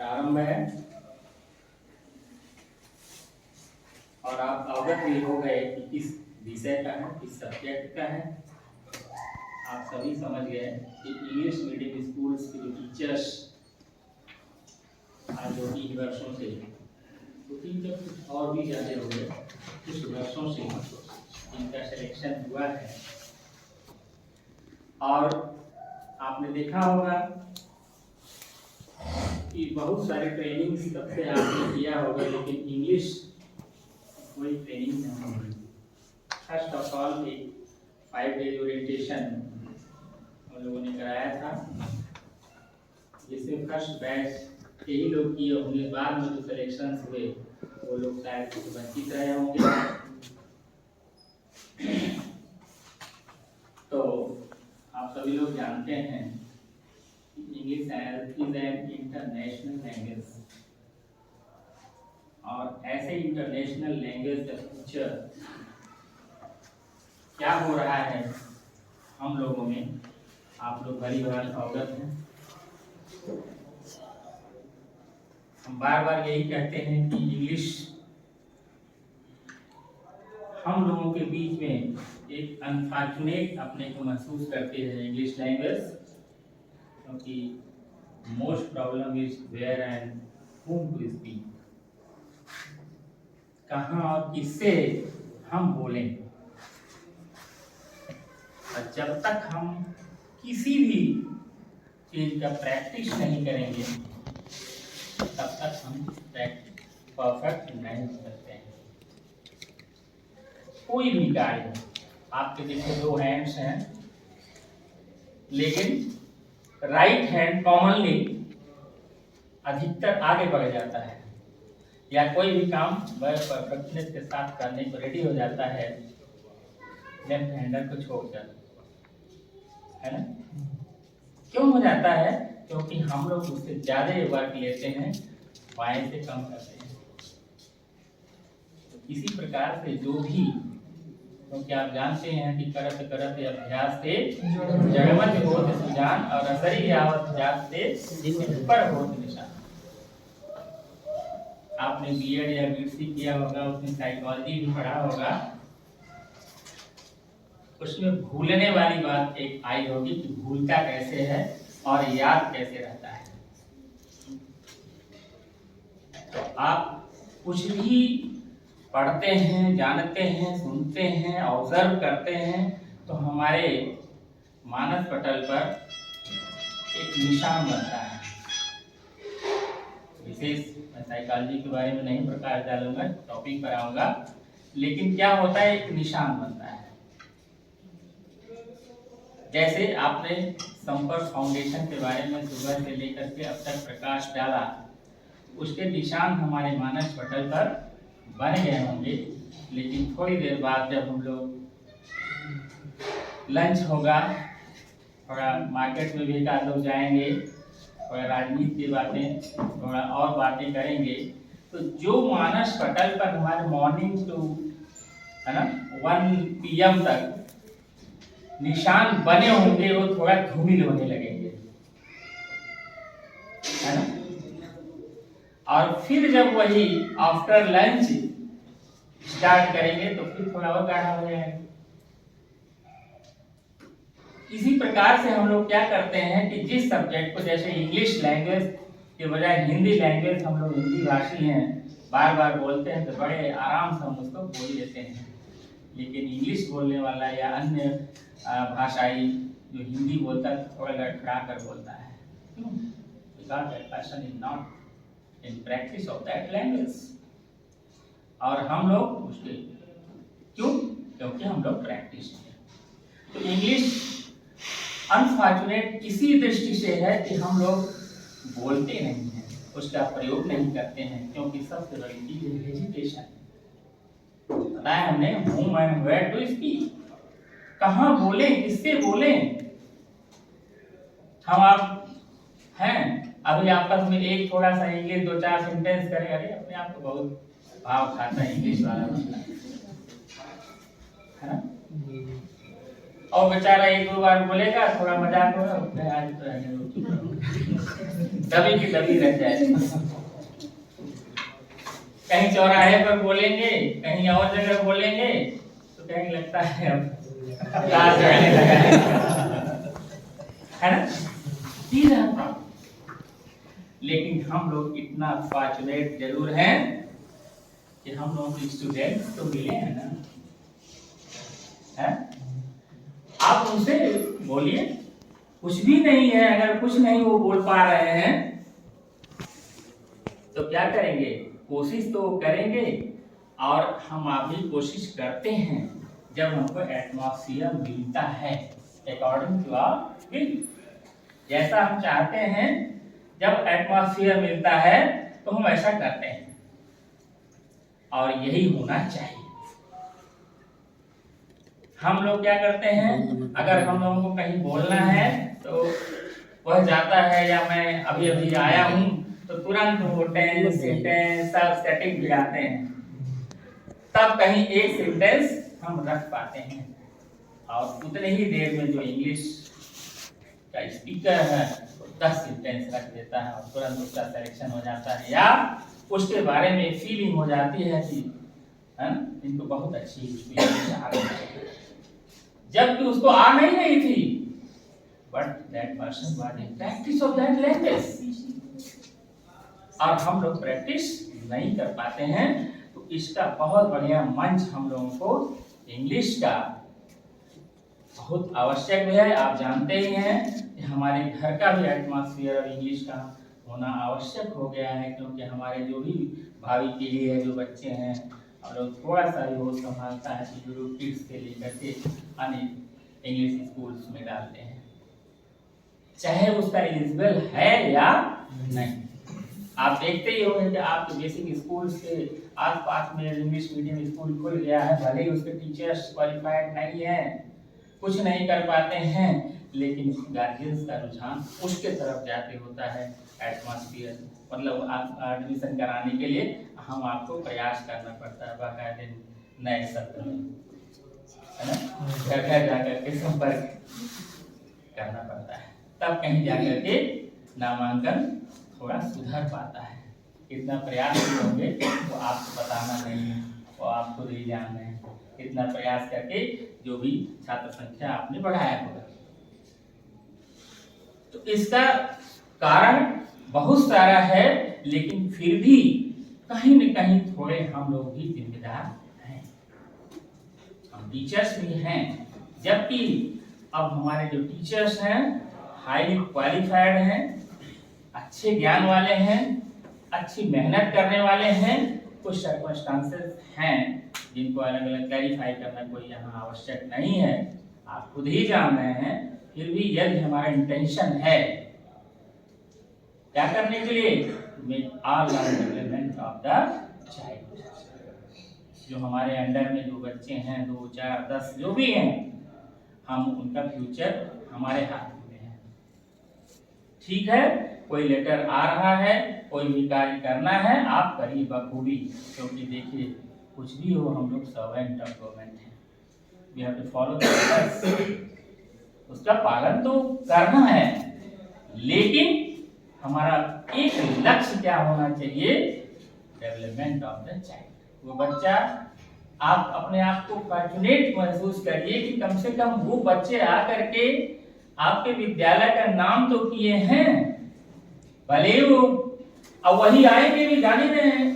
प्रारंभ है और आप अवगत भी हो गए कि किस विषय का है, किस सब्जेक्ट का है। आप सभी समझ गए कि इंग्लिश मीडियम स्कूल्स के जो टीचर्स आज जो 3 वर्षों से, तो 3 जब और भी ज़्यादा हो गए, कुछ वर्षों से इनका सिलेक्शन हुआ है। और आपने देखा होगा कि बहुत सारे ट्रेनिंग तब से आपने किया होगा, लेकिन इंग्लिश कोई ट्रेनिंग नहीं हुई। फर्स्ट ऑफ ऑल एक 5 डेज ओरिएंटेशन हम लोगों ने कराया था, जिससे फर्स्ट बैच यही लोग किए होंगे। बाद में जो सिलेक्शन हुए वो लोग शायद कुछ वंचित रहे होंगे। तो आप सभी लोग जानते हैं English is an international language, और ऐसे इंटरनेशनल लैंग्वेज का फ्यूचर क्या हो रहा है हम लोगों में, आप लोग भली भांति अवगत हैं। हम बार बार यही कहते हैं कि इंग्लिश हम लोगों के बीच में एक अनफॉर्चुनेट अपने को महसूस करते हैं इंग्लिश लैंग्वेज, क्योंकि most problem is where and whom to speak, कहाँ और किससे हम बोलें। और जब तक हम किसी भी चीज का प्रैक्टिस नहीं करेंगे तब तक हम परफेक्ट नहीं हो सकते हैं। कोई भी कार्य, आपके देखिए 2 हैंड्स हैं, लेकिन राइट हैंड कॉमनली अधिकतर आगे बढ़ जाता है, या कोई भी काम बड़े परफेक्टनेस के साथ करने को रेडी हो जाता है लेफ्ट हैंडर को छोड़कर, है ना। क्यों हो जाता है? क्योंकि हम लोग उससे ज्यादा वर्क लेते हैं, बाएं से कम करते हैं। तो इसी प्रकार से जो भी, क्योंकि आप जानते हैं कि करत करत अभ्यास से जड़मत होत सुजान, और असरी आवत अभ्यास से पर होत निशान। आपने बीएड या बीएससी किया होगा, उसमें साइकोलॉजी भी पढ़ा होगा, उसमें भूलने वाली बात एक आई होगी कि भूलता कैसे है और याद कैसे रहता है। तो आप कुछ भी पढ़ते हैं, जानते हैं, सुनते हैं, ऑब्जर्व करते हैं, तो हमारे मानस पटल पर एक निशान बनता है। विशेष मैं साइकोलॉजी के बारे में नहीं प्रकाश डालूंगा, टॉपिक पर आऊंगा, लेकिन क्या होता है, एक निशान बनता है। जैसे आपने संपर्क फाउंडेशन के बारे में सुबह से लेकर के अब तक प्रकाश डाला, उसके निशान हमारे मानस पटल पर बन गए होंगे, लेकिन थोड़ी देर बाद जब हम लोग लंच होगा, थोड़ा मार्केट में भी एक आध लोग जाएंगे, थोड़ा राजनीति की बातें, थोड़ा और बातें करेंगे, तो जो मानस पटल पर हमारे मॉर्निंग टू, है ना, 1 PM तक निशान बने होंगे, वो थोड़ा धूमिल होने लगेंगे, है ना। और फिर जब वही आफ्टर लंच स्टार्ट करेंगे तो फिर थोड़ा और गाढ़ा हो जाएगा। इसी प्रकार से हम लोग क्या करते हैं कि जिस सब्जेक्ट को, जैसे इंग्लिश लैंग्वेज के बजाय हिंदी लैंग्वेज, हम लोग हिंदी भाषी हैं, बार बार बोलते हैं तो बड़े आराम से हम उसको बोल लेते हैं, लेकिन इंग्लिश बोलने वाला या अन्य भाषाई जो हिंदी बोलता है तो थोड़ा लड़खड़ा कर बोलता है। क्यों? Because that person is not in practice of that language. और हम लोग उसके, क्यों? क्योंकि हम लोग प्रैक्टिस हैं। तो इंग्लिश अनफॉर्चुनेट इसी दृष्टि से है कि हम लोग बोलते नहीं हैं, उसका प्रयोग नहीं करते हैं, क्योंकि सबसे बड़ी चीज है हेजिटेशन। बताया हमने whom and where to speak, कहाँ बोले, किससे बोले। हम आप हैं अभी आपस में एक थोड़ा सा इंग्लिश 2-4 सेंटेंस करें, अरे अपने आप को बहुत भाव खाता है इंग्लिश वाला बंदा, है ना। और बेचारा 1-2 बार बोलेगा, थोड़ा मजाक होगा, आज तो दबी की दबी रह जाए। कहीं चौराहे पर बोलेंगे, कहीं और जगह बोलेंगे तो कहीं लगता है अब लाज आने लगा है ना। सीधा था। लेकिन हम लोग इतना फॉर्चुनेट जरूर हैं कि हम लोग स्टूडेंट तो मिले हैं ना, है? आप उनसे बोलिए, कुछ भी नहीं है, अगर कुछ नहीं वो बोल पा रहे हैं तो क्या करेंगे, कोशिश तो करेंगे। और हम आप भी कोशिश करते हैं जब हमको एटमॉस्फेयर मिलता है अकॉर्डिंग टू आवर विल, जैसा हम चाहते हैं जब एटमॉस्फेयर मिलता है तो हम ऐसा करते हैं, और यही होना चाहिए। हम लोग क्या करते हैं, अगर हम लोगों को कहीं बोलना है तो वह जाता है, या मैं अभी अभी आया हूं तो तुरंत वो टेंस सेंटेंस सब सेटिंग गिराते हैं, तब कहीं एक सेंटेंस हम रख पाते हैं। और उतने ही देर में जो इंग्लिश का स्पीकर है 10 सेंटेंस रख देता है और तुरंत उसका सिलेक्शन हो जाता है, या उसके बारे में फीलिंग हो जाती है कि इनको बहुत अच्छी इंग्लिश आ रही है, जबकि उसको आ नहीं रही थी, but that person was in practice of that language. और हम लोग प्रैक्टिस नहीं कर पाते हैं, तो इसका बहुत बढ़िया मंच हम लोगों को इंग्लिश का बहुत आवश्यक भी है। आप जानते ही हैं कि हमारे घर का भी एटमॉस्फेयर और इंग्लिश का होना आवश्यक हो गया है, क्योंकि हमारे जो भी भावी पीढ़ी है, जो बच्चे हैं, हम लोग थोड़ा सा भी वो संभालता है कि जो किड्स के लिए करके इंग्लिश स्कूल्स में डालते हैं, चाहे उसका एलिजिबल है या नहीं। आप देखते ही होंगे कि आपके बेसिक स्कूल से आसपास में इंग्लिश मीडियम स्कूल खुल गया है, भले ही उसके टीचर्स क्वालिफाइड नहीं है, कुछ नहीं कर पाते हैं, लेकिन गार्जियंस का रुझान उसके तरफ जाते होता है। एटमॉस्फेयर मतलब आप एडमिशन कराने के लिए हम आपको प्रयास करना पड़ता है बाकायदे नए सत्र में, है ना, घर घर जाकर के संपर्क करना पड़ता है, तब कहीं जाकर के नामांकन थोड़ा सुधर पाता है। इतना प्रयास होंगे वो आपको बताना नहीं है, वो आप खुद ही जान रहे हैं, इतना प्रयास करके जो भी छात्र संख्या आपने बढ़ाया होगा। तो इसका कारण बहुत सारा है, लेकिन फिर भी कहीं न कहीं थोड़े हम लोग भी जिम्मेदार हैं, हम टीचर्स भी हैं, जबकि अब हमारे जो टीचर्स हैं हाईली क्वालिफाइड हैं, अच्छे ज्ञान वाले हैं, अच्छी मेहनत करने वाले हैं। कुछ सर्कमस्टांसेस हैं जिनको अलग अलग क्लैरिफाई करना कोई यहाँ आवश्यक नहीं है, आप खुद ही जान रहे हैं। फिर भी यदि हमारा इंटेंशन है क्या करने के लिए, make all development of the child, जो हमारे अंडर में जो बच्चे हैं 2, 4, 10 जो भी हैं, हम उनका फ्यूचर हमारे हाथ में है। ठीक है, कोई लेटर आ रहा है, कोई भी कार्य करना है, आप करिए बखूबी, क्योंकि देखिए कुछ भी हो हम लोग सर्वेंट ऑफ गवर्नमेंट हैं, we have to follow the orders, उसका पालन तो करना है, लेकिन हमारा एक लक्ष्य क्या होना चाहिए, डेवलपमेंट ऑफ द चाइल्ड। वो बच्चा, आप अपने आप को फॉर्चुनेट महसूस करिए कि कम से कम वो बच्चे आकर के आपके विद्यालय का नाम तो किए हैं, भले वो अब वही आएंगे भी जाने में